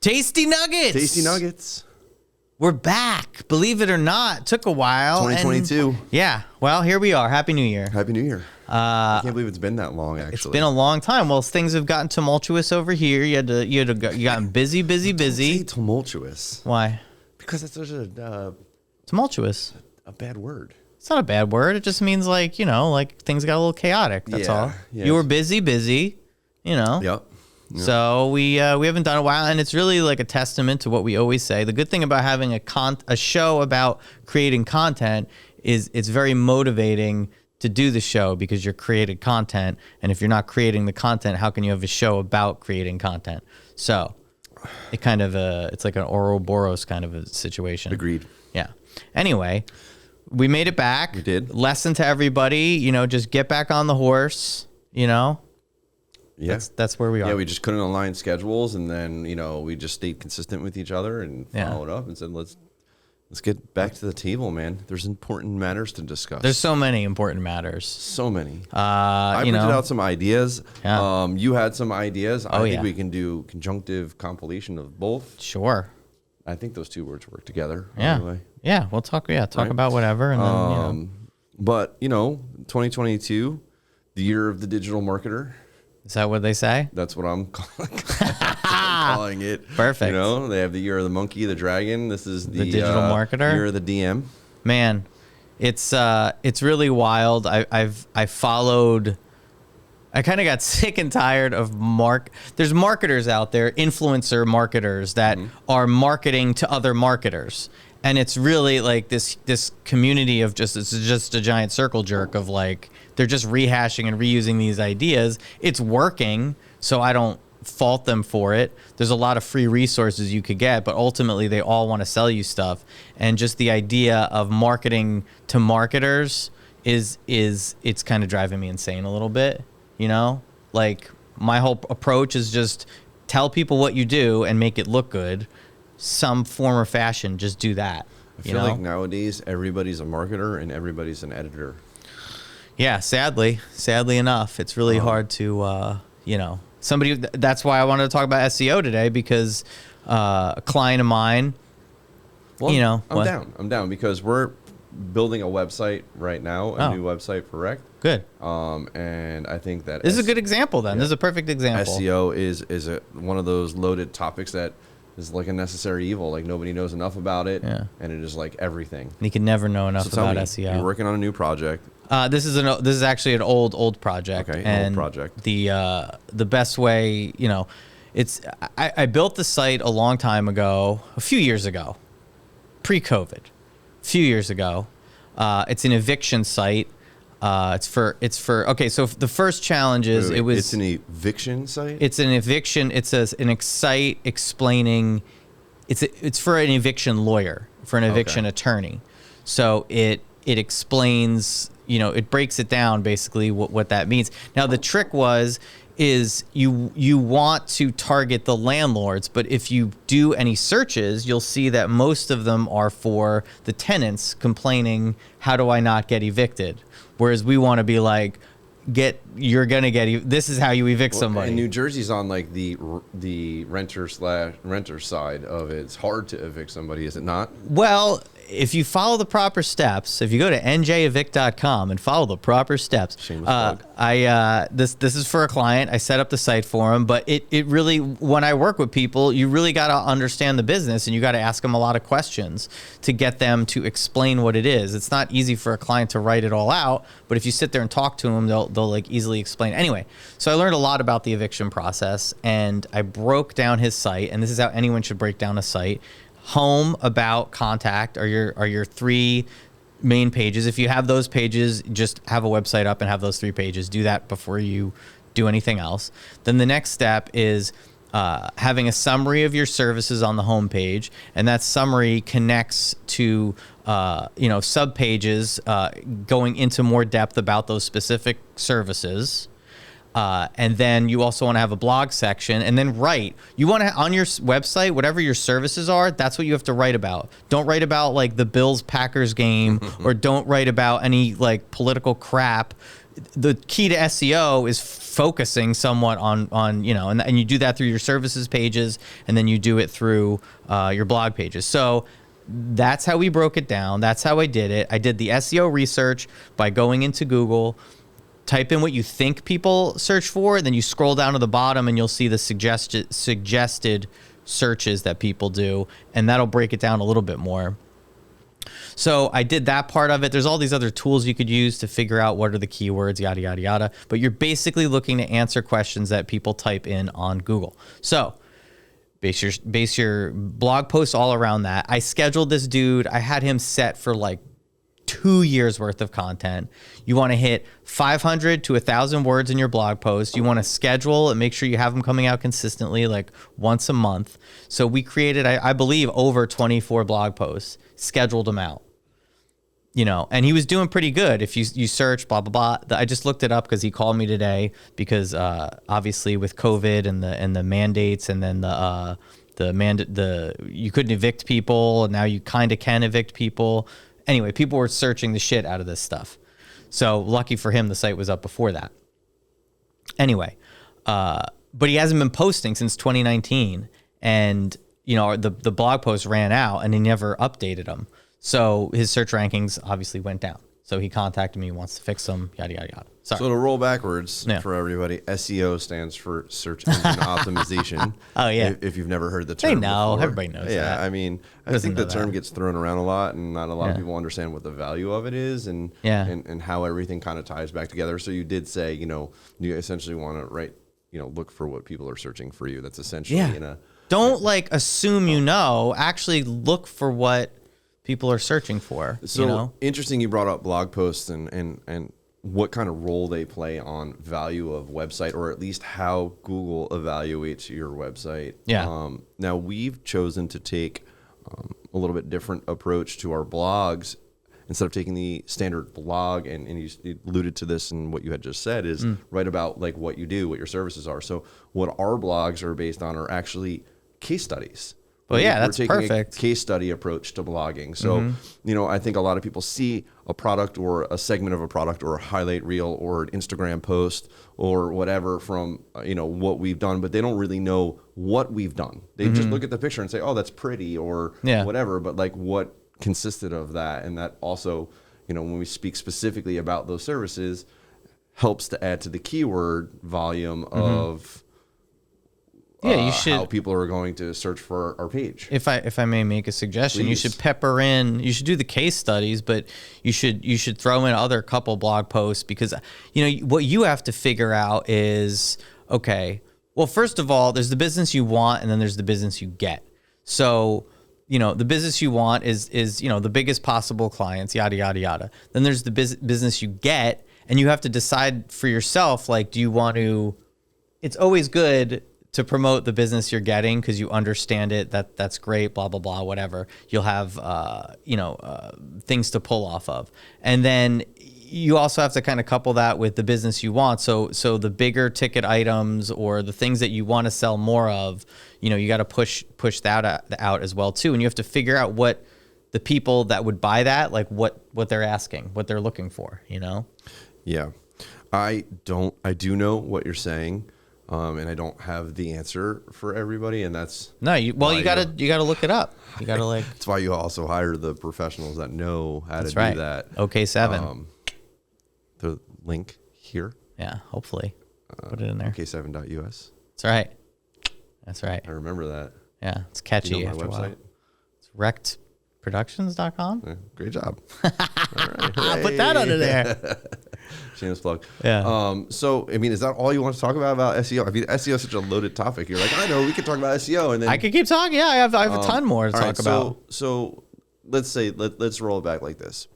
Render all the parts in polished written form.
Tasty Nuggets. Tasty Nuggets. We're back. Believe it or not. It took a while. 2022. Yeah. Well, here we are. Happy New Year. Happy New Year. I can't believe it's been that long, actually. It's been a long time. Well, things have gotten tumultuous over here. You gotten busy. Don't say tumultuous. Why? Because it's such Tumultuous. a bad word. It's not a bad word. It just means like things got a little chaotic. That's all. Yeah. You were busy, Yep. So we haven't done a while, and it's really like a testament to what we always say. The good thing about having a show about creating content is it's very motivating to do the show because you're creating content, and if you're not creating the content, how can you have a show about creating content? So it kind of it's like an Ouroboros kind of a situation. Agreed. Yeah. Anyway, we made it back. We did. Lesson to everybody, just get back on the horse, Yeah. That's where we are. Yeah, we just couldn't align schedules, and then we just stayed consistent with each other and followed up and said let's get back to the table, man. There's important matters to discuss. There's so many important matters. So many. I printed out some ideas. Yeah. You had some ideas. I think yeah. we can do conjunctive compilation of both. Sure. I think those two words work together. Yeah. Anyway. Yeah. We'll talk. Yeah. Talk about whatever. And then, But 2022, the year of the digital marketer. Is that what they say? That's what I'm calling it. Perfect. They have the year of the monkey, the dragon. This is the digital marketer. Year of the DM. Man, it's really wild. I followed. I kind of got sick and tired of There's marketers out there, influencer marketers that are marketing to other marketers. And it's really like this community of it's just a giant circle jerk of like, they're just rehashing and reusing these ideas. It's working, so I don't fault them for it. There's a lot of free resources you could get, but ultimately they all want to sell you stuff. And just the idea of marketing to marketers it's kind of driving me insane a little bit, Like my whole approach is just tell people what you do and make it look good. Some form or fashion, just do that. I feel like nowadays everybody's a marketer and everybody's an editor. Yeah, sadly enough, it's really hard to, somebody. That's why I wanted to talk about SEO today because a client of mine, I'm down because we're building a website right now, a new website for Wreck'd. Good. And I think that this is a good example. Then this is a perfect example. SEO is one of those loaded topics that is like a necessary evil. Like nobody knows enough about it, and it is like everything. You can never know enough about SEO. You're working on a new project. This is actually an old project. Okay, and old project. The best way, I built the site a long time ago, a few years ago, pre-COVID, a few years ago. It's an eviction site. It's for okay. So the first challenge is it's an eviction site. It's an eviction. It's an site explaining. It's for an eviction lawyer, for an eviction attorney. So it explains. It breaks it down basically what that means. Now the trick is you want to target the landlords, but if you do any searches, you'll see that most of them are for the tenants complaining, how do I not get evicted? Whereas we want to be like, this is how you evict somebody. And New Jersey's on like the renter side of it. It's hard to evict somebody, is it not? Well, if you follow the proper steps, if you go to njevict.com and follow the proper steps, Shameless plug. This is for a client. I set up the site for him, but it really, when I work with people, you really got to understand the business and you got to ask them a lot of questions to get them to explain what it is. It's not easy for a client to write it all out, but if you sit there and talk to them, they'll like easily explain. Anyway, so I learned a lot about the eviction process and I broke down his site, and this is how anyone should break down a site. Home, about, contact are your three main pages. If you have those pages, just have a website up and have those 3 pages. Do that before you do anything else. Then the next step is having a summary of your services on the home page, and that summary connects to sub pages going into more depth about those specific services. And then you also want to have a blog section, and then you want to on your website, whatever your services are, that's what you have to write about. Don't write about like the Bills Packers game or don't write about any like political crap. the key to SEO is focusing somewhat on you know, and you do that through your services pages, and then you do it through your blog pages. So that's how we broke it down. That's how I did it. I did the SEO research by going into Google, type in what you think people search for, and then you scroll down to the bottom and you'll see the suggested searches that people do, and that'll break it down a little bit more. So I did that part of it. There's all these other tools you could use to figure out what are the keywords, yada, yada, yada. But you're basically looking to answer questions that people type in on Google. So base your blog posts all around that. I scheduled this dude. I had him set for like 2 years worth of content. You want to hit 500 to 1,000 words in your blog post. You want to schedule and make sure you have them coming out consistently, like once a month. So we created, I believe, over 24 blog posts, scheduled them out. You know, and he was doing pretty good. If you search blah blah blah, I just looked it up because he called me today because obviously with COVID and the mandates, and then you couldn't evict people, and now you kind of can evict people. Anyway, people were searching the shit out of this stuff. So lucky for him, the site was up before that. Anyway, but he hasn't been posting since 2019, and you know the blog posts ran out, and he never updated them. So his search rankings obviously went down. So he contacted me, wants to fix them, yada, yada, yada. Sorry. So to roll backwards for everybody, SEO stands for search engine optimization. Oh, yeah. If you've never heard the term before. Everybody knows that. Yeah, I mean, I think the term gets thrown around a lot, and not a lot of people understand what the value of it is and how everything kind of ties back together. So you did say, you know, you essentially want to look for what people are searching for you. That's essentially Don't like assume you know. Actually look for what people are searching for. So you know? Interesting you brought up blog posts and what kind of role they play on value of website, or at least how Google evaluates your website. Yeah. Now we've chosen to take a little bit different approach to our blogs. Instead of taking the standard blog, and you alluded to this in what you had just said, is write about like what you do, what your services are. So what our blogs are based on are actually case studies. Well, yeah, that's We're taking perfect. a case study approach to blogging. So, you know, I think a lot of people see a product or a segment of a product or a highlight reel or an Instagram post or whatever from, what we've done, but they don't really know what we've done. They just look at the picture and say, oh, that's pretty or whatever, but like what consisted of that. And that also, when we speak specifically about those services, helps to add to the keyword volume of you should, how people are going to search for our page. If I may make a suggestion, Please. you should pepper in. You should do the case studies, but you should throw in other couple blog posts, because what you have to figure out is, okay, well, first of all, there's the business you want, and then there's the business you get. So the business you want is the biggest possible clients, yada yada yada. Then there's the business you get, and you have to decide for yourself, like, do you want to? It's always good to promote the business you're getting because you understand it. That's great. Blah blah blah. Whatever. You'll have things to pull off of, and then you also have to kind of couple that with the business you want. So the bigger ticket items or the things that you want to sell more of, you got to push that out as well too. And you have to figure out what the people that would buy that, like what they're asking, what they're looking for. Yeah, I do know what you're saying. And I don't have the answer for everybody, and that's you gotta look it up. You gotta like. That's why you also hire the professionals that know how to do that. OK7. The link here. Yeah, hopefully put it in there. OK7.us. That's right. I remember that. Yeah, it's catchy. Do you know my after website? a while. It's wreckedproductions.com. Yeah, great job. All right. Put that under there. Shameless plug. Yeah. So, I mean, is that all you want to talk about SEO? I mean, SEO is such a loaded topic. You're like, I know, we could talk about SEO, and then I could keep talking. Yeah, I have a ton more to talk about. So let's roll it back like this.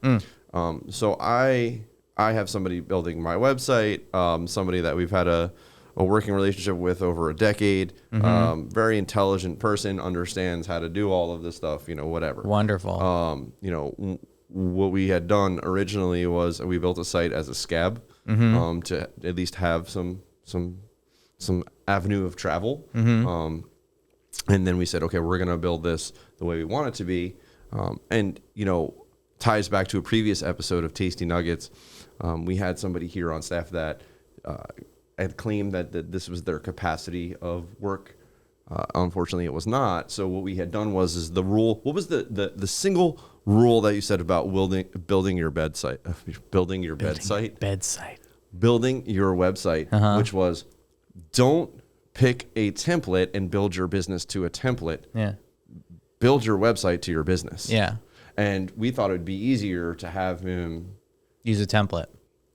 So I have somebody building my website, somebody that we've had a working relationship with over a decade. Very intelligent person, understands how to do all of this stuff. Whatever. Wonderful. What we had done originally was we built a site as a scab to at least have some avenue of travel. And then we said, okay, we're going to build this the way we want it to be. And ties back to a previous episode of Tasty Nuggets. We had somebody here on staff that had claimed that this was their capacity of work. Unfortunately, it was not. So what we had done is the rule. What was the single rule that you said about building your website? Building your website, which was don't pick a template and build your business to a template. Yeah. Build your website to your business. Yeah. And we thought it would be easier to have him use a template.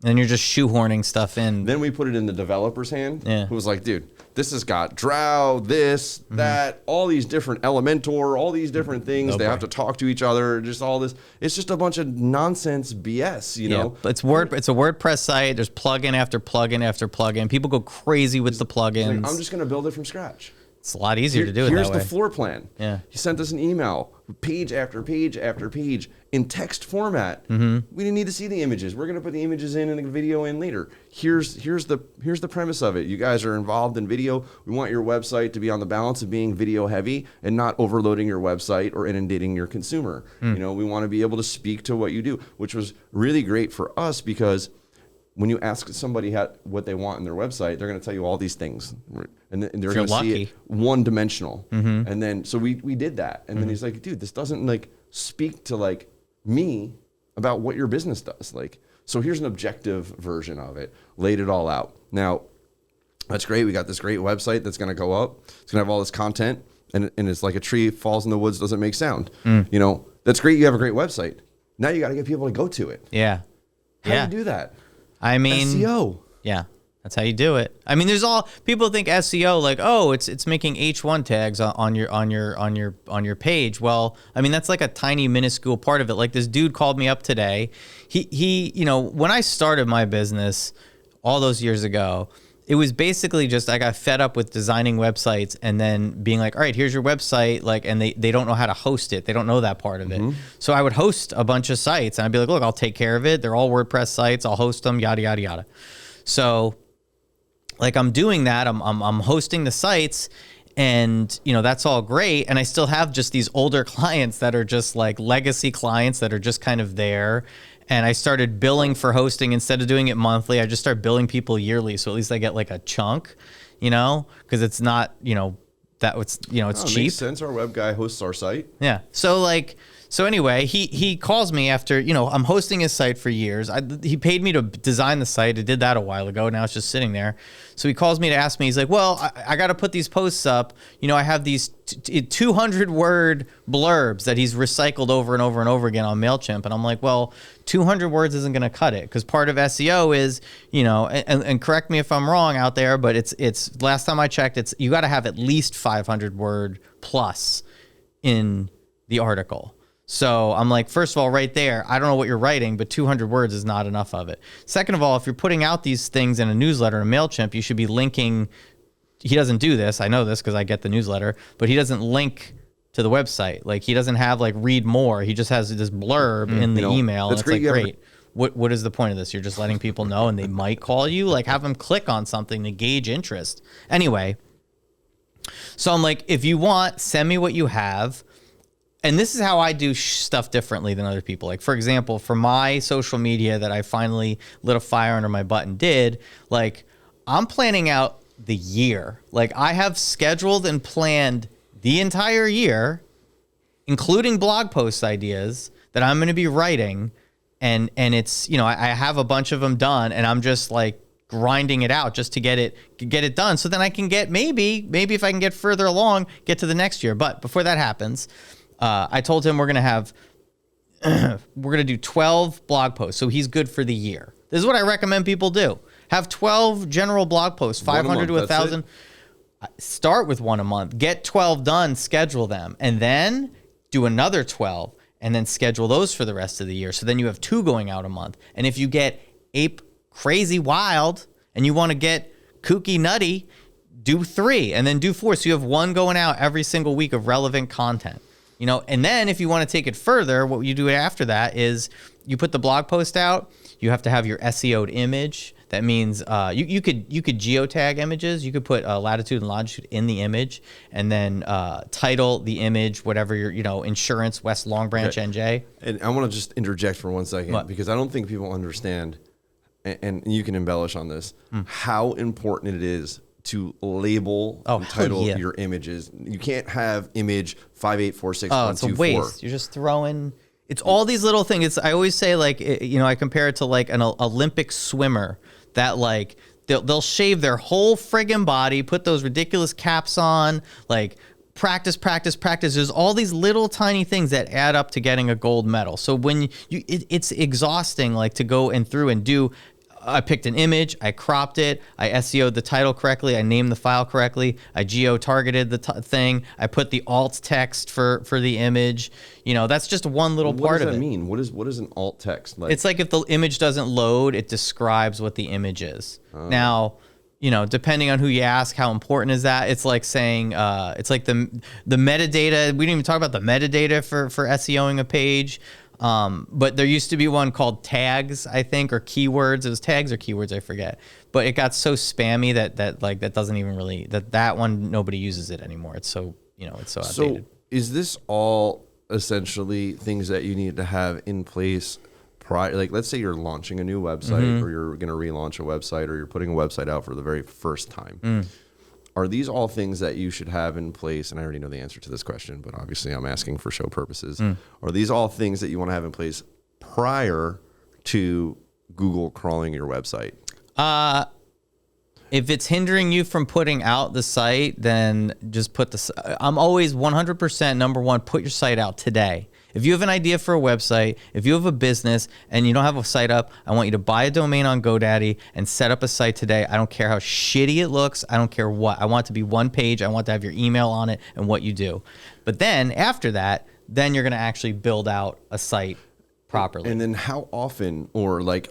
And then you're just shoehorning stuff in. Then we put it in the developer's hand, who was like, dude, this has got Drow, this, that, all these different Elementor, all these different things. They have to talk to each other, just all this. It's just a bunch of nonsense BS, you know? It's a WordPress site. There's plugin after plugin after plugin. People go crazy with the plugins. Like, I'm just going to build it from scratch. It's a lot easier to do it that way. Here's the floor plan. Yeah. He sent us an email, page after page after page, in text format. We didn't need to see the images. We're going to put the images in and the video in later. Here's the premise of it. You guys are involved in video. We want your website to be on the balance of being video heavy and not overloading your website or inundating your consumer. You know, we want to be able to speak to what you do, which was really great for us because when you ask somebody what they want in their website, they're going to tell you all these things, and they're going to see it one-dimensional. And then so we did that, and then he's like, "Dude, this doesn't like speak to like me about what your business does." Like, so here's an objective version of it, laid it all out. Now, that's great. We got this great website that's going to go up. It's going to have all this content, and it's like a tree falls in the woods, doesn't make sound. You know, that's great. You have a great website. Now you got to get people to go to it. Yeah. How do you do that? I mean, SEO. Yeah, that's how you do it. I mean, people think SEO like, oh, it's making H1 tags on your page. Well, I mean, that's like a tiny minuscule part of it. Like this dude called me up today. He you know, when I started my business all those years ago, it was basically just I got fed up with designing websites and then being like, all right, here's your website. Like, and they don't know how to host it. They don't know that part of it. So I would host a bunch of sites and I'd be like, look, I'll take care of it. They're all WordPress sites. I'll host them, yada, yada, yada. So like I'm doing that. I'm hosting the sites and, you know, that's all great. And I still have just these older clients that are just like legacy clients that are just kind of there. And I started billing for hosting instead of doing it monthly. I just started billing people yearly. So at least I get like a chunk, you know, because it's not, you know, it's cheap. Makes sense. Our web guy hosts our site. Yeah. So anyway, he calls me after, you know, I'm hosting his site for years. He paid me to design the site. I did that a while ago. Now it's just sitting there. So he calls me to ask me, he's like, well, I got to put these posts up. You know, I have these 200 word blurbs that he's recycled over and over and over again on MailChimp. And I'm like, well, 200 words isn't going to cut it. Because part of SEO is, you know, and correct me if I'm wrong out there, but it's last time I checked, you got to have at least 500 word plus in the article. So I'm like, first of all, right there, I don't know what you're writing, but 200 words is not enough of it. Second of all, if you're putting out these things in a newsletter, in MailChimp, you should be linking. He doesn't do this. I know this because I get the newsletter, but he doesn't link to the website. Like he doesn't have like read more. He just has this blurb in the email. And it's like, great. What is the point of this? You're just letting people know and they might call you. Like have them click on something to gauge interest. Anyway, so I'm like, if you want, send me what you have. And this is how I do stuff differently than other people. Like, for example, for my social media that I finally lit a fire under my butt and did, like, I'm planning out the year. Like, I have scheduled and planned the entire year, including blog post ideas that I'm going to be writing. And it's, you know, I have a bunch of them done, and I'm just, like, grinding it out just to get it done. So then I can get, maybe if I can get further along, get to the next year. But before that happens, I told him we're going to do 12 blog posts. So he's good for the year. This is what I recommend people do. Have 12 general blog posts, 500 to 1,000. Start with one a month. Get 12 done, schedule them, and then do another 12 and then schedule those for the rest of the year. So then you have 2 going out a month. And if you get ape crazy wild and you want to get kooky nutty, do 3 and then do 4. So you have 1 going out every single week of relevant content. You know, and then if you want to take it further, what you do after that is you put the blog post out. You have to have your SEO'd image. That means you could geotag images. You could put latitude and longitude in the image, and then title the image whatever your insurance West Long Branch NJ. And I want to just interject for 1 second because I don't think people understand, and you can embellish on this, how important it is to label and title your images. You can't have image 5846. It's a waste. You're just throwing. It's all these little things. I always say, like, I compare it to like an Olympic swimmer that like they'll shave their whole friggin' body, put those ridiculous caps on, like practice. There's all these little tiny things that add up to getting a gold medal. So when it's exhausting, like to go and through and do. I picked an image, I cropped it, I SEO'd the title correctly, I named the file correctly, I geo-targeted the thing, I put the alt text for the image. That's just one little part of it. What does that mean? What is an alt text? Like? It's like if the image doesn't load, it describes what the image is. Now, depending on who you ask, how important is that? It's like saying, it's like the metadata. We didn't even talk about the metadata for SEOing a page. But there used to be one called tags, I think, or keywords. It was tags or keywords, I forget. But it got so spammy that doesn't even really, that one, nobody uses it anymore. It's so, it's so outdated. So is this all essentially things that you need to have in place prior? Like, let's say you're launching a new website or you're going to relaunch a website or you're putting a website out for the very first time. Are these all things that you should have in place? And I already know the answer to this question, but obviously I'm asking for show purposes. Are these all things that you want to have in place prior to Google crawling your website? If it's hindering you from putting out the site, then just I'm always 100% number one, put your site out today. If you have an idea for a website, if you have a business and you don't have a site up, I want you to buy a domain on GoDaddy and set up a site today. I don't care how shitty it looks. I don't care what. I want it to be one page. I want to have your email on it and what you do. But then after that, then you're going to actually build out a site properly. And then how often, or like,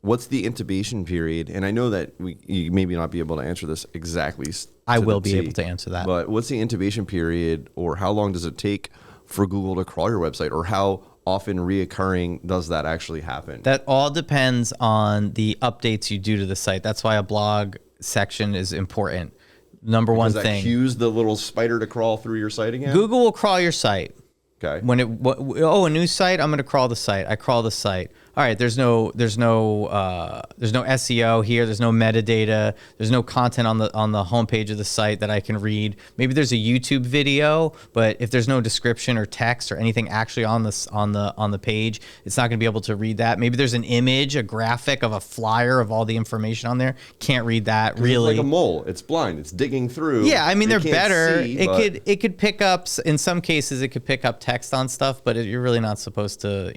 what's the intubation period? And I know that you maybe not be able to answer this exactly. I will be able to answer that. But what's the intubation period, or how long does it take for Google to crawl your website, or how often reoccurring does that actually happen? That all depends on the updates you do to the site. That's why a blog section is important. Number one thing. Does that cues the little spider to crawl through your site again? Google will crawl your site. Okay. When a new site, I'm going to crawl the site. I crawl the site. All right, there's no SEO here. There's no metadata. There's no content on the homepage of the site that I can read. Maybe there's a YouTube video, but if there's no description or text or anything actually on the page, it's not going to be able to read that. Maybe there's an image, a graphic of a flyer of all the information on there. Can't read that really. It's like a mole. It's blind. It's digging through. Yeah, I mean they're better. It could pick up, in some cases it could pick up text on stuff, but you're really not supposed to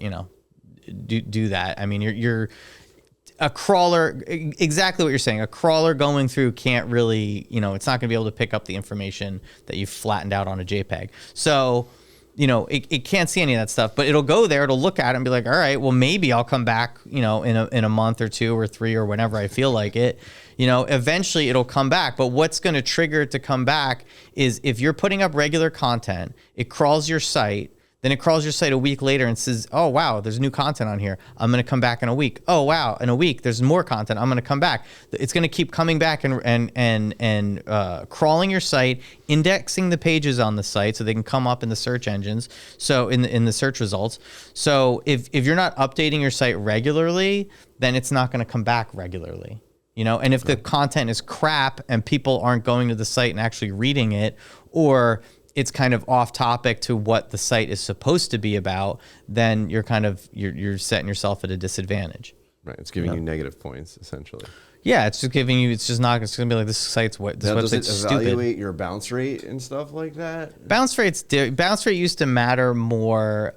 do that. I mean, you're a crawler, exactly what you're saying. A crawler going through can't really, it's not going to be able to pick up the information that you've flattened out on a JPEG. So, it can't see any of that stuff, but it'll go there, it'll look at it and be like, all right, well, maybe I'll come back, in a month or 2 or 3 or whenever I feel like it. Eventually it'll come back. But what's going to trigger it to come back is if you're putting up regular content, it crawls your site. Then it crawls your site a week later and says, oh, wow, there's new content on here. I'm going to come back in a week. Oh, wow, in a week, there's more content. I'm going to come back. It's going to keep coming back and crawling your site, indexing the pages on the site so they can come up in the search engines, so in the search results. So if you're not updating your site regularly, then it's not going to come back regularly. And if the content is crap and people aren't going to the site and actually reading it, or it's kind of off topic to what the site is supposed to be about, then you're you're setting yourself at a disadvantage. Right. It's giving you negative points, essentially. Yeah, it's just giving you. It's just not. It's gonna be like this site's what. This website's does it evaluate your bounce rate and stuff like that? Bounce rate used to matter more.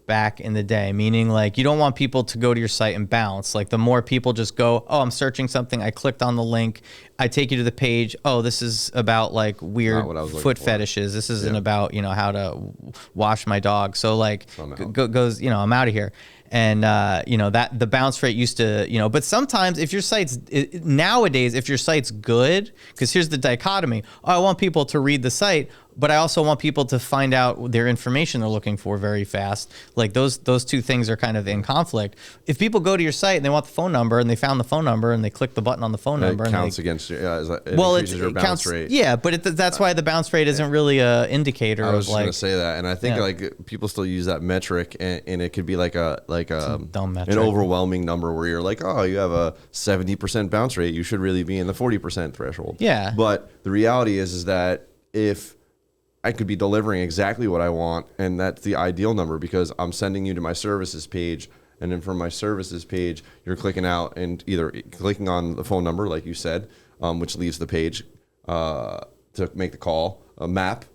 Back in the day, meaning like you don't want people to go to your site and bounce. Like the more people just go, oh, I'm searching something. I clicked on the link. I take you to the page. Oh, this is about like weird foot fetishes. This isn't about how to wash my dog. So like goes I'm out of here. And that the bounce rate used to but sometimes if your site's nowadays if your site's good, because here's the dichotomy. Oh, I want people to read the site. but I also want people to find out their information they're looking for very fast. Like those two things are kind of in conflict. If people go to your site and they want the phone number and they found the phone number and they click the button on the phone number, it counts against you. It increases your bounce rate. Yeah, but that's why the bounce rate isn't really a indicator. I was just like, gonna say that, and I think like people still use that metric, and it could be like a dumb metric. an overwhelming number where you're like, oh, you have a 70% bounce rate, you should really be in the 40% threshold. Yeah. But the reality is that if I could be delivering exactly what I want, and that's the ideal number, because I'm sending you to my services page, and then from my services page, you're clicking out and either clicking on the phone number, like you said, which leaves the page to make the call. A map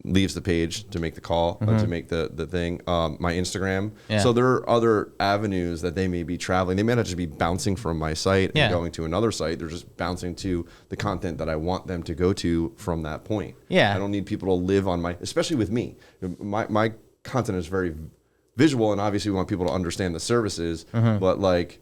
leaves the page to make the call, to make the thing. My Instagram. Yeah. So there are other avenues that they may be traveling. They may not just be bouncing from my site and going to another site. They're just bouncing to the content that I want them to go to from that point. Yeah. I don't need people to live on especially with me. My content is very visual, and obviously we want people to understand the services, but like,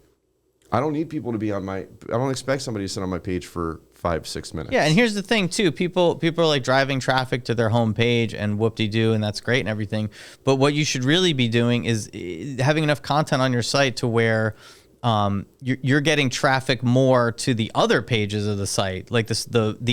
I don't need people to be I don't expect somebody to sit on my page for 5-6 minutes. Yeah, and here's the thing too. People are like driving traffic to their home page and whoop-de-doo, and that's great and everything. But what you should really be doing is having enough content on your site to where you're getting traffic more to the other pages of the site, like the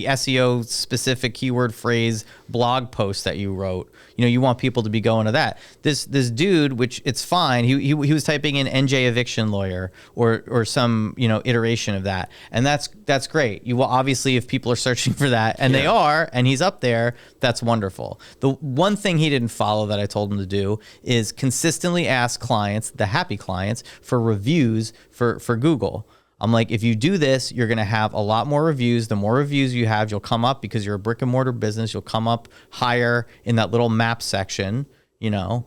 SEO specific keyword phrase blog post that you wrote. You know, you want people to be going to that. This dude, which it's fine. He was typing in NJ eviction lawyer or some, you know, iteration of that, and that's great. You will obviously, if people are searching for that, and they are, and he's up there, that's wonderful. The one thing he didn't follow that I told him to do is consistently ask clients, the happy clients, for reviews for Google. I'm like, if you do this, you're going to have a lot more reviews. The more reviews you have, you'll come up, because you're a brick and mortar business. You'll come up higher in that little map section, you know.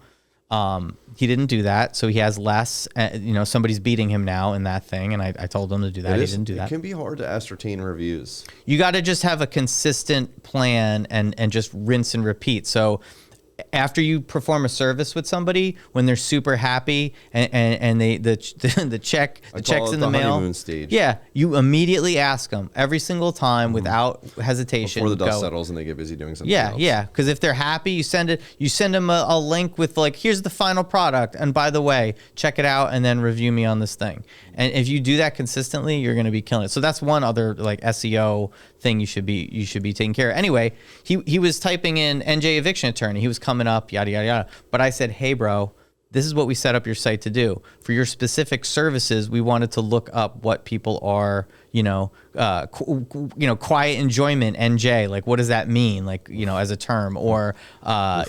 He didn't do that, so he has less. You know, somebody's beating him now in that thing, and I told him to do that. He didn't do that. It can be hard to ascertain reviews. You got to just have a consistent plan and just rinse and repeat. So after you perform a service with somebody, when they're super happy and the check's in the mail, honeymoon stage. Yeah, you immediately ask them every single time without hesitation. Before the dust settles and they get busy doing something else. Yeah, because if they're happy, you send them a link with like, here's the final product, and by the way, check it out and then review me on this thing. And if you do that consistently, you're going to be killing it. So that's one other like SEO thing you should be taking care of. Anyway, he was typing in NJ eviction attorney. He was coming up, yada yada yada. But I said, hey bro, this is what we set up your site to do. For your specific services, we wanted to look up what people are, quiet enjoyment, NJ. Like, what does that mean? Like, you know, as a term, or, how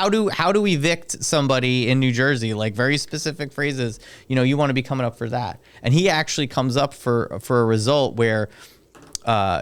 do evict somebody in New Jersey? Like, very specific phrases. You know, you want to be coming up for that. And he actually comes up for a result where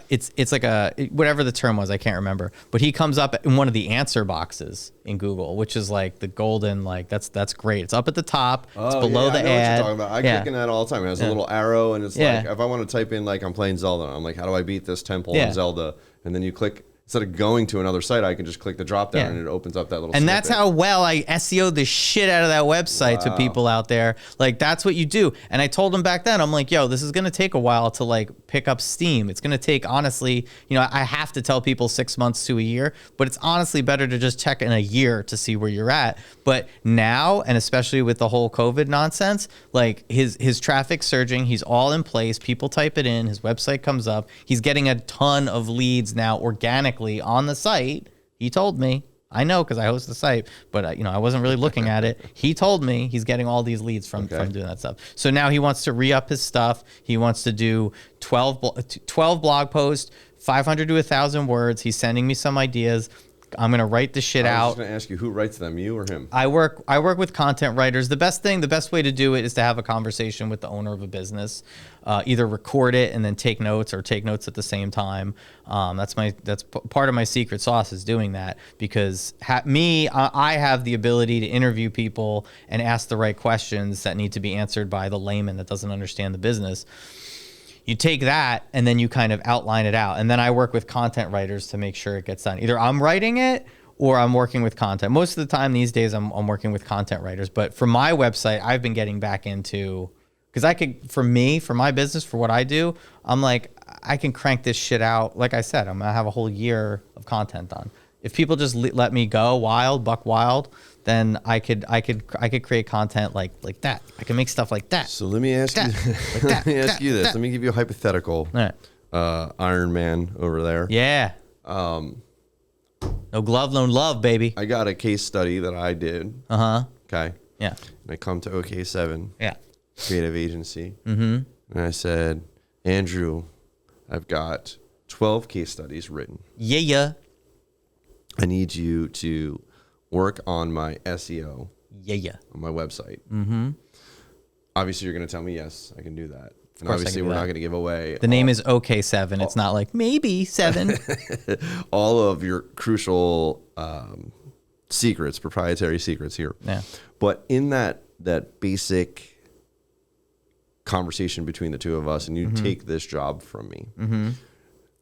it's like whatever the term was, I can't remember, but he comes up in one of the answer boxes in Google, which is like the golden, like that's great. It's up at the top. It's below the ad. What you're talking about. I click in that all the time. It has a little arrow, and it's like, if I want to type in like I'm playing Zelda, I'm like, how do I beat this temple in Zelda? And then you click. Instead of going to another site, I can just click the drop down and it opens up that little snippet. That's how well I SEO'd the shit out of that website to people out there. Like, that's what you do. And I told them back then, I'm like, yo, this is going to take a while to like pick up steam. It's going to take, honestly, you know, I have to tell people 6 months to a year, but it's honestly better to just check in a year to see where you're at. But now, and especially with the whole COVID nonsense, like his traffic surging, he's all in place. People type it in, his website comes up. He's getting a ton of leads now organically on the site. He told me. I know, because I host the site, but I wasn't really looking at it. He told me he's getting all these leads from doing that stuff. So now he wants to re-up his stuff. He wants to do 12 blog posts, 500 to 1,000 words. He's sending me some ideas. I'm going to write the shit out. I was just going to ask you, who writes them, you or him? I work with content writers. The best way to do it is to have a conversation with the owner of a business. Either record it and then take notes, or take notes at the same time. That's part of my secret sauce, is doing that, because I have the ability to interview people and ask the right questions that need to be answered by the layman that doesn't understand the business. You take that and then you kind of outline it out. And then I work with content writers to make sure it gets done. Either I'm writing it or I'm working with content. Most of the time these days I'm working with content writers. But for my website, I've been getting back into, because for my business, for what I do, I'm like, I can crank this shit out. Like I said, I'm gonna have a whole year of content done. If people just let me go buck wild, then I could create content like that. I can make stuff like that. So let me ask you, like that, let me ask you this. that. Let me give you a hypothetical. All right. Iron Man over there. Yeah. No glove, no love, baby. I got a case study that I did. Okay. Yeah. And I come to OK7 Yeah. Creative Agency. And I said, Andrew, I've got 12 case studies written. Yeah. I need you to work on my SEO. Yeah. On my website. Obviously, you're going to tell me, yes, I can do that. And course I obviously, can do we're that. not going to give away. The name is OK7. It's not like maybe 7. all of your crucial secrets, proprietary secrets here. Yeah. But in that basic conversation between the two of us, and you take this job from me,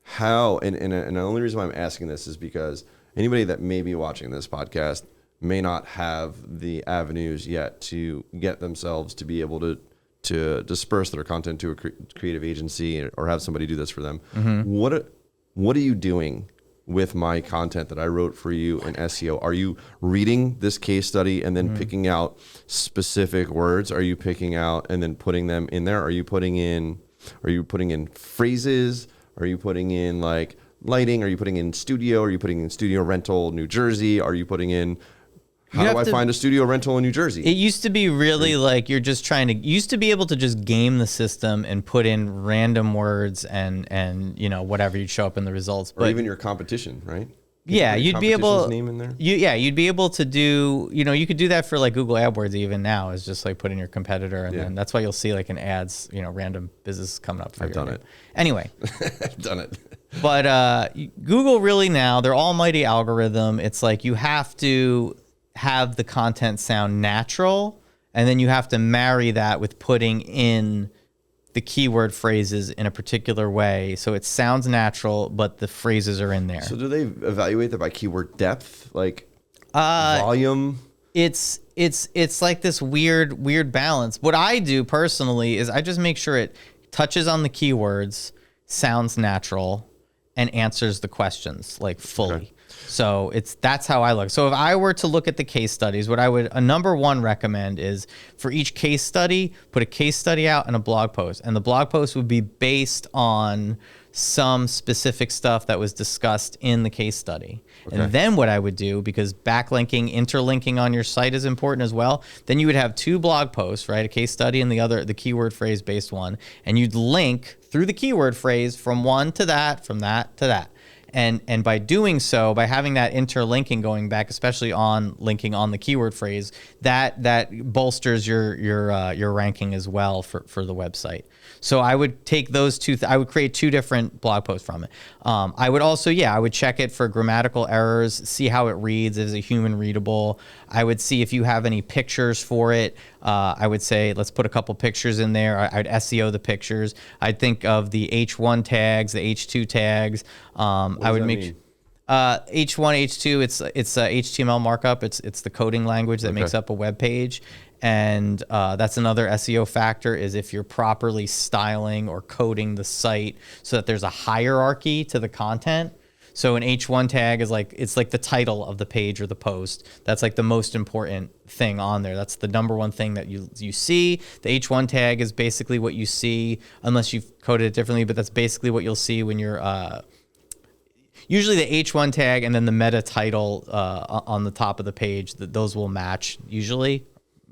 how, and the only reason why I'm asking this is because anybody that may be watching this podcast may not have the avenues yet to get themselves to be able to disperse their content to a creative agency or have somebody do this for them. What are you doing with my content that I wrote for you in SEO? Are you reading this case study and then picking out specific words? Are you picking out and then putting them in there? Are you putting in phrases? Are you putting in like lighting? Are you putting in studio? Are you putting in studio rental New Jersey? Are you putting in how do I find a studio rental in New Jersey? It used to be really like you're just trying to, you used to be able to just game the system and put in random words and you know, whatever you'd show up in the results. Or even your competition, right? Yeah, you'd be able, name in there? You'd be able to do, you know, you could do that for like Google AdWords even now, is just like put in your competitor, and then that's why you'll see like in ads, you know, random business coming up for I've done it. Anyway. I've done it. But Google really now, their almighty algorithm, it's like you have to have the content sound natural, and then you have to marry that with putting in the keyword phrases in a particular way so it sounds natural, but the phrases are in there. So do they evaluate that by keyword depth, like volume? It's like this weird balance. What I do personally is I just make sure it touches on the keywords, sounds natural, and answers the questions like fully. Okay. So that's how I look. So if I were to look at the case studies, what I would number one recommend is for each case study, put a case study out and a blog post. And the blog post would be based on some specific stuff that was discussed in the case study. Okay. And then what I would do, because backlinking, interlinking on your site is important as well, then you would have two blog posts, right? A case study and the keyword phrase based one. And you'd link through the keyword phrase from one to that, from that to that. And by doing so, by having that interlinking going back, especially on linking on the keyword phrase, that bolsters your ranking as well for the website. So I would take those two. I would create two different blog posts from it. I would also, I would check it for grammatical errors, see how it reads. Is it human readable? I would see if you have any pictures for it. I would say, let's put a couple pictures in there. I'd SEO the pictures. I'd think of the H1 tags, the H2 tags. I would make H1, H2. It's HTML markup. It's the coding language that makes up a web page. And that's another SEO factor, is if you're properly styling or coding the site so that there's a hierarchy to the content. So an H1 tag is it's like the title of the page or the post. That's like the most important thing on there. That's the number one thing that you see. The H1 tag is basically what you see, unless you've coded it differently, but that's basically what you'll see when you're usually the H1 tag and then the meta title on the top of the page. Those will match usually.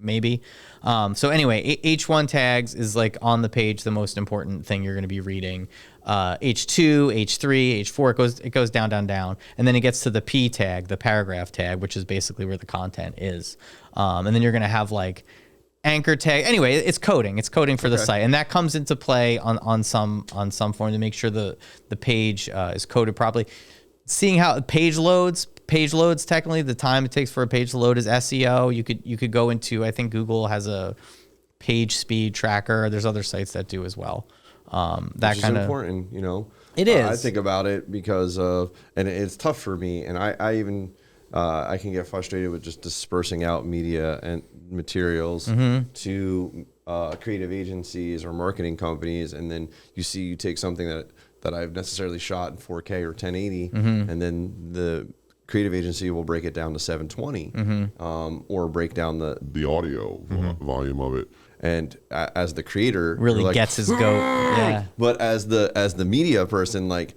Maybe. So anyway, H1 tags is like on the page, the most important thing you're going to be reading. H2, H3, H4, it goes down. And then it gets to the P tag, the paragraph tag, which is basically where the content is. And then you're going to have like anchor tag. Anyway, it's coding for the site. And that comes into play on some form to make sure the page is coded properly. Seeing how page loads, technically the time it takes for a page to load is SEO. You could go into, I think Google has a page speed tracker. There's other sites that do as well. That kind of important, you know. It is. I think about it because of, and it's tough for me, and I even I can get frustrated with just dispersing out media and materials to creative agencies or marketing companies, and then you take something that that I've necessarily shot in 4K or 1080, and then the creative agency will break it down to 720, or break down the audio volume of it. And as the creator, really like, gets his goat. Yeah. But as the media person, like,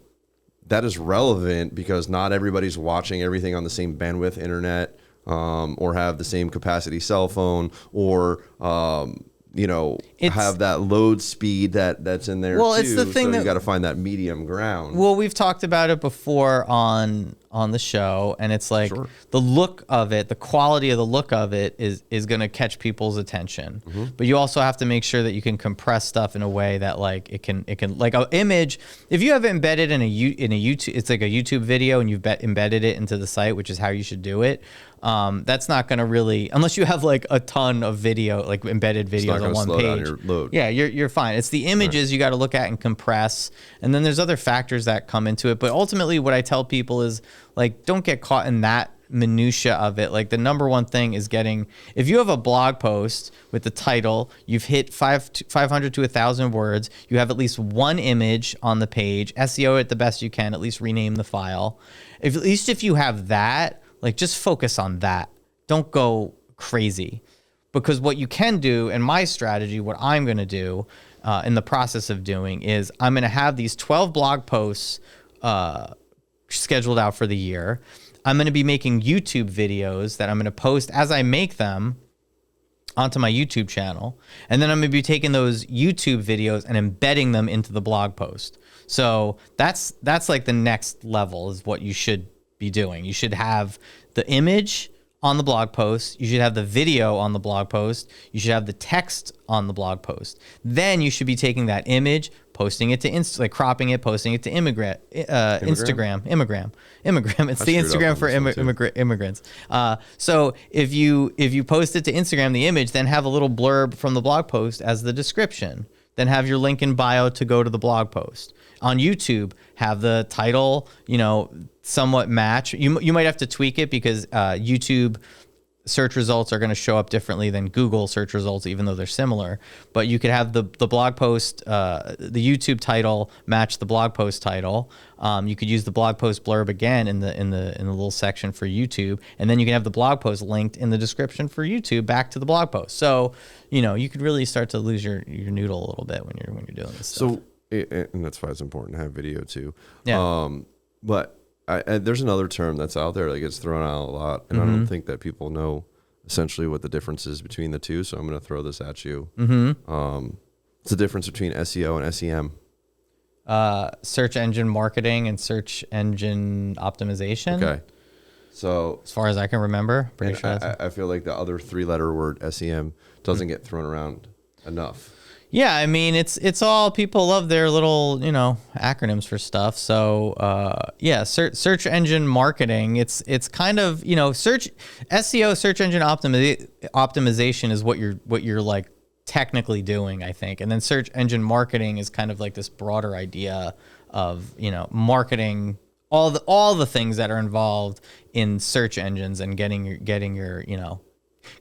that is relevant because not everybody's watching everything on the same bandwidth internet, or have the same capacity cell phone, or have that load speed that's in there. Well, too. It's the thing so you got to find that medium ground. Well, we've talked about it before on the show, and it's like the look of it, the quality of the look of it is going to catch people's attention. But you also have to make sure that you can compress stuff in a way that like it can like an image. If you have it embedded in a YouTube, it's like a YouTube video, and you've embedded it into the site, which is how you should do it. That's not going to really, unless you have like a ton of video, like embedded videos on one page. Your load. Yeah, you're fine. It's the images you got to look at and compress, and then there's other factors that come into it. But ultimately, what I tell people is like, don't get caught in that minutia of it. Like the number one thing is if you have a blog post with the title, you've hit 500 to 1,000 words, you have at least one image on the page, SEO it the best you can, at least rename the file. At least if you have that, like just focus on that. Don't go crazy. Because what you can do, and my strategy, what I'm going to do in the process of doing is I'm going to have these 12 blog posts scheduled out for the year. I'm going to be making YouTube videos that I'm going to post as I make them onto my YouTube channel. And then I'm going to be taking those YouTube videos and embedding them into the blog post. So that's like the next level is what you should be doing. You should have the image on the blog post. You should have the video on the blog post. You should have the text on the blog post. Then you should be taking that image, posting it to cropping it, posting it to Instagram. It's the Instagram for immigrants. So if you post it to Instagram, the image, then have a little blurb from the blog post as the description. Then have your link in bio to go to the blog post. On YouTube, have the title, somewhat match. You might have to tweak it because YouTube search results are going to show up differently than Google search results, even though they're similar. But you could have the blog post, the YouTube title match the blog post title. You could use the blog post blurb again in the little section for YouTube, and then you can have the blog post linked in the description for YouTube back to the blog post. So you could really start to lose your noodle a little bit when you're doing this stuff. So and that's why it's important to have video too. Yeah. But there's another term that's out there that gets thrown out a lot, and I don't think that people know essentially what the difference is between the two. So I'm going to throw this at you. It's the difference between SEO and SEM. Search engine marketing and search engine optimization. Okay. So as far as I can remember, pretty sure. I feel like the other 3-letter word SEM doesn't get thrown around enough. Yeah, I mean it's all, people love their little acronyms for stuff. So search engine marketing. It's kind of search SEO, search engine optimization is what you're like technically doing, I think. And then search engine marketing is kind of like this broader idea of marketing all the things that are involved in search engines and getting your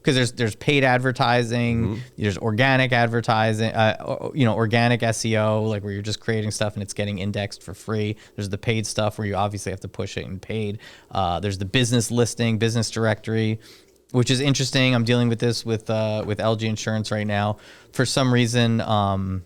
because there's paid advertising, there's organic advertising, organic SEO, like where you're just creating stuff and it's getting indexed for free. There's the paid stuff where you obviously have to push it and paid. There's the business listing, business directory, which is interesting. I'm dealing with this with LG Insurance right now. For some reason, in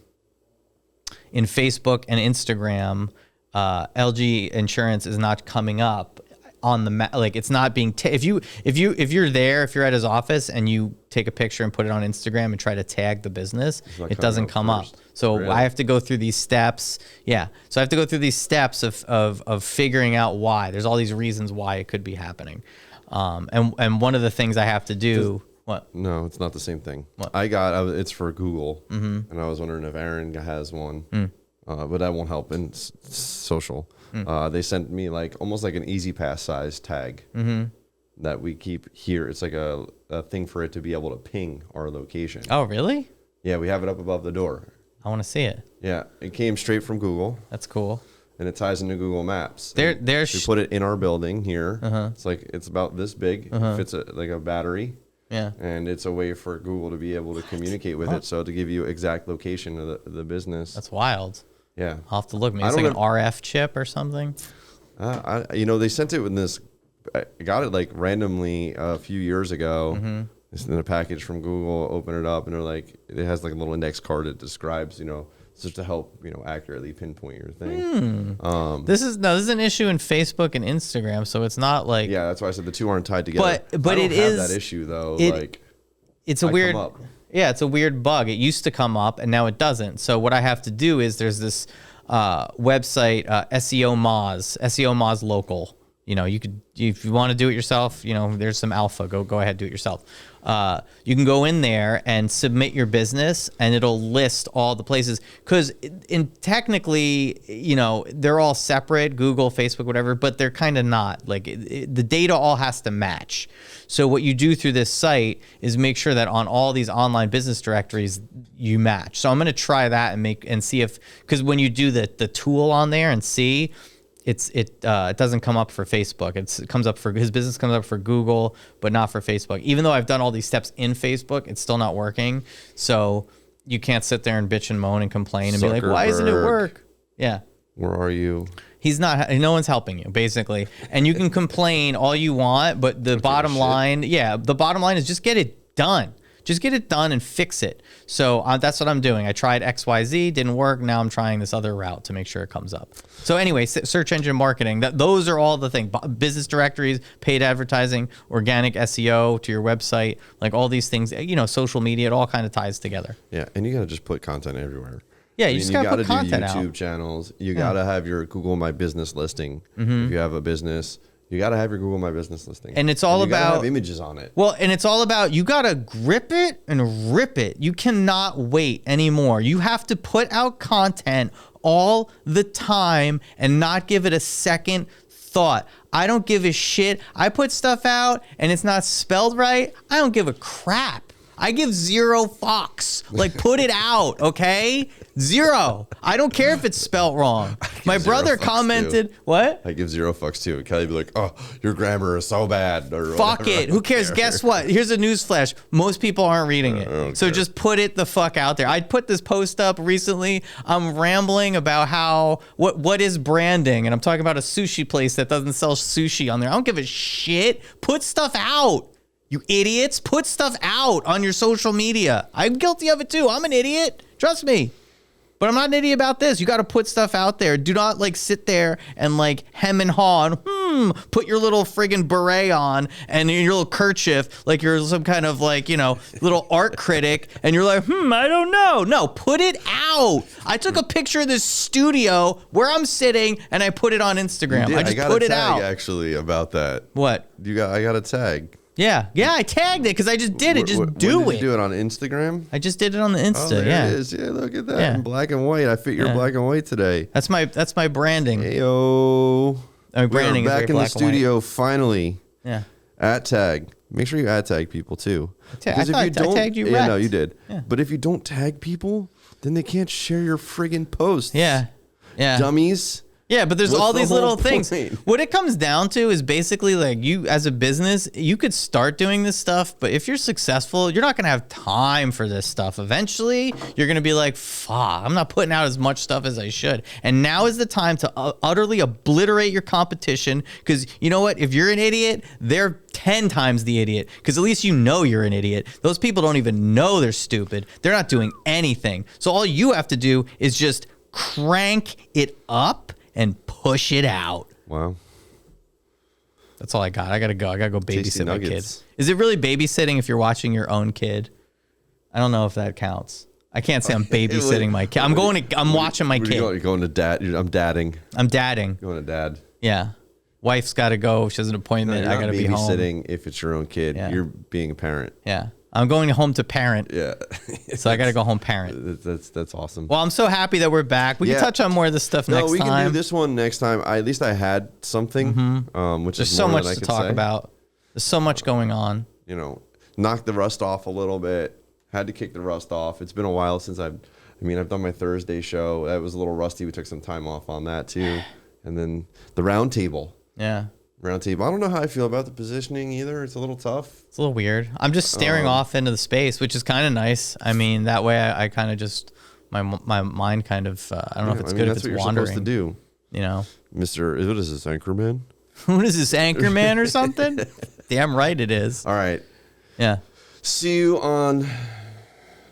Facebook and Instagram, LG Insurance is not coming up on the like it's not being if you're at his office and you take a picture and put it on Instagram and try to tag the business, it doesn't come up. So really? I have to go through these steps. Yeah. So I have to go through these steps of figuring out why. There's all these reasons why it could be happening. And one of the things I have to do. What? No, it's not the same thing. What? It's for Google, and I was wondering if Aaron has one, but that won't help in social. They sent me almost like an Easy Pass size tag that we keep here. It's like a thing for it to be able to ping our location. Oh, really? Yeah, we have it up above the door. I want to see it. Yeah, it came straight from Google. That's cool. And it ties into Google Maps. We put it in our building here. It's about this big. It fits like a battery. Yeah. And it's a way for Google to be able to communicate with it. So to give you exact location of the business. That's wild. Yeah. I'll have to look. Maybe it's like an RF chip or something. They sent it with this. I got it like randomly a few years ago. Mm-hmm. It's in a package from Google. Open it up, and they're like, it has like a little index card that describes, just to help, accurately pinpoint your thing. This is an issue in Facebook and Instagram, so it's not like. Yeah, that's why I said the two aren't tied together. But I it don't have is that issue though. It's a weird. Yeah, it's a weird bug. It used to come up, and now it doesn't. So what I have to do is there's this website, SEO Moz Local. You could, if you want to do it yourself, there's some alpha. Go ahead, do it yourself. You can go in there and submit your business, and it'll list all the places. Because technically, they're all separate, Google, Facebook, whatever, but they're kind of not. Like the data all has to match. So what you do through this site is make sure that on all these online business directories you match. So I'm going to try that and see if, because when you do the tool on there and see. It doesn't come up for Facebook. It comes up for his business, comes up for Google, but not for Facebook. Even though I've done all these steps in Facebook, it's still not working. So you can't sit there and bitch and moan and complain and be like, why doesn't it work? Yeah. Where are you? He's not. No one's helping you, basically. And you can complain all you want, but the bottom line is just get it done. Just get it done and fix it. So that's what I'm doing. I tried XYZ, didn't work. Now I'm trying this other route to make sure it comes up. So anyway, search engine marketing, those are all the things. Business directories, paid advertising, organic SEO to your website, like all these things, social media, it all kind of ties together. Yeah, and you got to just put content everywhere. Yeah, you just got to put content out. You got to do YouTube channels. You got to have your Google My Business listing. Mm-hmm. If you have a business, you got to have your Google My Business listing. And it's all about have images on it. Well, and it's all about, you got to grip it and rip it. You cannot wait anymore. You have to put out content all the time and not give it a second thought. I don't give a shit. I put stuff out and it's not spelled right. I don't give a crap. I give zero fucks. Like, put it out, okay? Zero. I don't care if it's spelt wrong. My brother commented, what? I give zero fucks too. Kelly be like, oh, your grammar is so bad. Or fuck whatever. it. Who cares? Guess what? Here's a newsflash. Most people aren't reading it. So just put it the fuck out there. I put this post up recently. I'm rambling about what is branding. And I'm talking about a sushi place that doesn't sell sushi on there. I don't give a shit. Put stuff out. You idiots, put stuff out on your social media. I'm guilty of it too. I'm an idiot. Trust me. But I'm not an idiot about this. You got to put stuff out there. Do not sit there and hem and haw and put your little friggin' beret on and your little kerchief like you're some kind of little art critic and you're like, I don't know. No, put it out. I took a picture of this studio where I'm sitting and I put it on Instagram. I just put it out. Actually, about that. What? I got a tag. Yeah, I tagged it because I just did it. Did you do it on Instagram? I just did it on the Insta. There it is. Yeah, look at that. In black and white. I fit your black and white today. That's my branding. Heyo. Branding We're back is in the studio finally. Yeah. At tag. Make sure you tag people too. I tagged you. Yeah, no, you did. Yeah. But if you don't tag people, then they can't share your friggin' posts. Yeah. Dummies. Yeah, but there's all these little things. What it comes down to is basically you as a business, you could start doing this stuff, but if you're successful, you're not going to have time for this stuff. Eventually, you're going to be like, fuck, I'm not putting out as much stuff as I should. And now is the time to utterly obliterate your competition because you know what? If you're an idiot, they're 10 times the idiot because at least you know you're an idiot. Those people don't even know they're stupid. They're not doing anything. So all you have to do is just crank it up and push it out. Wow. That's all I got. I gotta go babysit my kid. Is it really babysitting if you're watching your own kid? I don't know if that counts. I can't say I'm babysitting my kid. I'm watching my kid. You're going to dad. I'm dadding. I'm dadding. Going to dad. Yeah. Wife's got to go. She has an appointment. I got to be home. Babysitting if it's your own kid. Yeah. You're being a parent. Yeah. I'm going home to parent. Yeah. So I got to go home parent. That's awesome. Well, I'm so happy that we're back. We can touch on more of this stuff next time. No, we can do this one next time. At least I had something, which There's is so more much to talk about. There's so much going on. Knock the rust off a little bit. Had to kick the rust off. It's been a while since I've done my Thursday show. That was a little rusty. We took some time off on that too. And then the round table. Yeah. Round table. I don't know how I feel about the positioning either. It's a little tough. It's a little weird. I'm just staring off into the space, which is kind of nice. That way I kind of just My mind kind of, I don't know if it's good if that's it's what you're wandering. supposed to do, You know, Mr. What is this, Anchorman? what is this, Anchorman or something? Damn right it is. All right. Yeah. See you on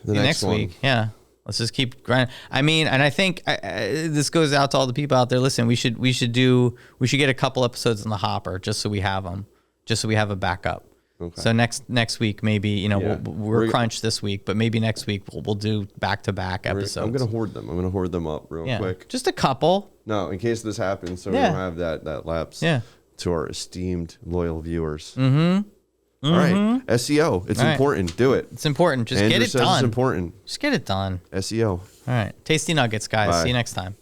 the next one. week. Yeah. Let's just keep grinding. I mean, and I think this goes out to all the people out there. Listen, we should get a couple episodes in the hopper just so we have them, just so we have a backup. Okay. So next week, maybe, you know, we're crunched this week, but maybe next week we'll do back-to-back episodes. I'm going to hoard them. I'm going to hoard them up real quick. Just a couple. No, in case this happens, so we don't have that lapse to our esteemed, loyal viewers. All right. SEO. It's important. Do it. It's important. Just Andrew get it says done. It's important. Just get it done. SEO. All right. Tasty nuggets, guys. Bye. See you next time.